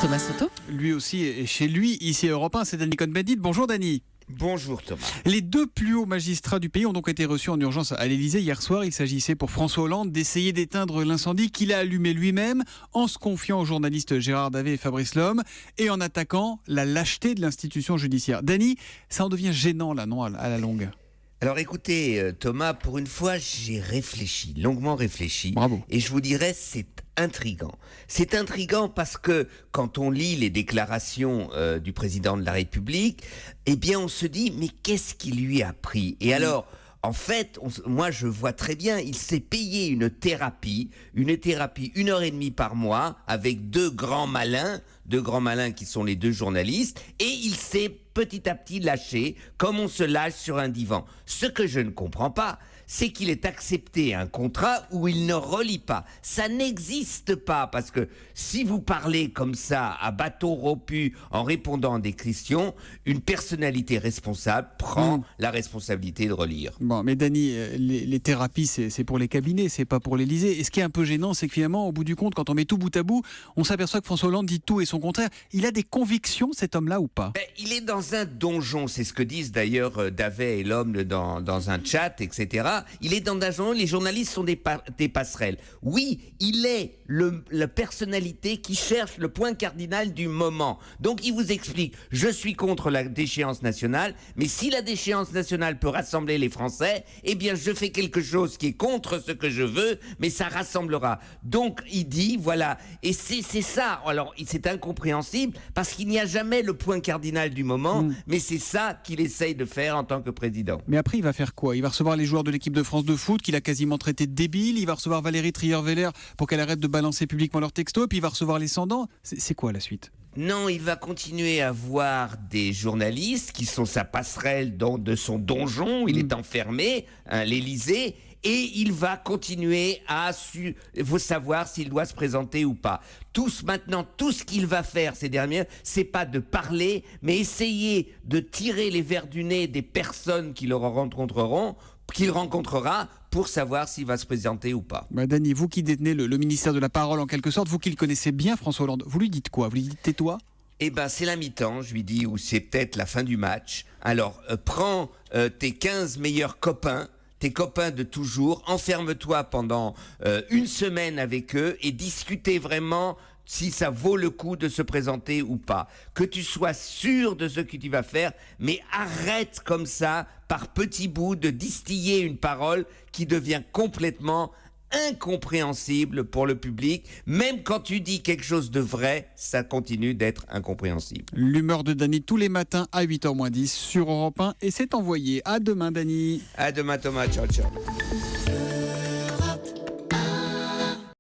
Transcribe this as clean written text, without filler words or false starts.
Thomas Soto. Lui aussi est chez lui, ici à Europe 1, c'est Dany Cohn-Bendit. Bonjour Dany. Bonjour Thomas. Les deux plus hauts magistrats du pays ont donc été reçus en urgence à l'Élysée hier soir. Il s'agissait pour François Hollande d'essayer d'éteindre l'incendie qu'il a allumé lui-même en se confiant aux journalistes Gérard Davet et Fabrice Lhomme et en attaquant la lâcheté de l'institution judiciaire. Dany, ça en devient gênant là, non, à la longue? Alors écoutez Thomas, pour une fois j'ai réfléchi, longuement réfléchi. Bravo. Et je vous dirais c'est intriguant. C'est intriguant parce que quand on lit les déclarations du président de la République, eh bien on se dit mais qu'est-ce qui lui a pris? Et alors en fait, moi je vois très bien, il s'est payé une thérapie 1h30 par mois avec deux grands malins qui sont les deux journalistes, et il s'est petit à petit lâché comme on se lâche sur un divan. Ce que je ne comprends pas, c'est qu'il ait accepté un contrat où il ne relie pas. Ça n'existe pas, parce que si vous parlez comme ça à bateau rompu en répondant à des questions, une personnalité responsable prend la responsabilité de relire. Bon, mais Dany, les thérapies, c'est pour les cabinets, c'est pas pour l'Élysée. Et ce qui est un peu gênant, c'est que finalement, au bout du compte, quand on met tout bout à bout, on s'aperçoit que François Hollande dit tout et son contraire. Il a des convictions, cet homme-là, ou pas? Il est dans un donjon, c'est ce que disent d'ailleurs Davet et Lhomme dans un chat, etc. Il est dans un donjon, les journalistes sont des passerelles. Oui, il est la personnalité qui cherche le point cardinal du moment. Donc il vous explique, je suis contre la déchéance nationale, mais si la déchéance nationale peut rassembler les Français, eh bien je fais quelque chose qui est contre ce que je veux, mais ça rassemblera. Donc il dit, voilà, et c'est ça. Alors c'est incompréhensible, parce qu'il n'y a jamais le point cardinal du moment, mais c'est ça qu'il essaye de faire en tant que président. Mais après, il va faire quoi? Il va recevoir les joueurs de l'équipe de France de foot qu'il a quasiment traité de débiles. Il va recevoir Valérie Trierweiler pour qu'elle arrête de balancer publiquement leurs textos. Et puis il va recevoir les Sandans. C'est quoi la suite? Non, il va continuer à voir des journalistes qui sont sa passerelle de son donjon. Il est enfermé à l'Élysée. Et il va continuer à savoir s'il doit se présenter ou pas. Maintenant, tout ce qu'il va faire ces derniers, c'est pas de parler, mais essayer de tirer les vers du nez des personnes qu'il rencontrera pour savoir s'il va se présenter ou pas. Dany, vous qui détenez le ministère de la parole en quelque sorte, vous qui le connaissez bien, François Hollande, vous lui dites quoi? Vous lui dites tais-toi? Eh ben, c'est la mi-temps, je lui dis, ou c'est peut-être la fin du match. Alors, prends tes 15 meilleurs copains, tes copains de toujours, enferme-toi pendant une semaine avec eux et discutez vraiment si ça vaut le coup de se présenter ou pas. Que tu sois sûr de ce que tu vas faire, mais arrête comme ça, par petits bouts, de distiller une parole qui devient complètement incompréhensible pour le public. Même quand tu dis quelque chose de vrai, ça continue d'être incompréhensible. L'humeur de Dany tous les matins à 8h moins 10 sur Europe 1 et c'est envoyé. À demain Dany. À demain Thomas, ciao ciao.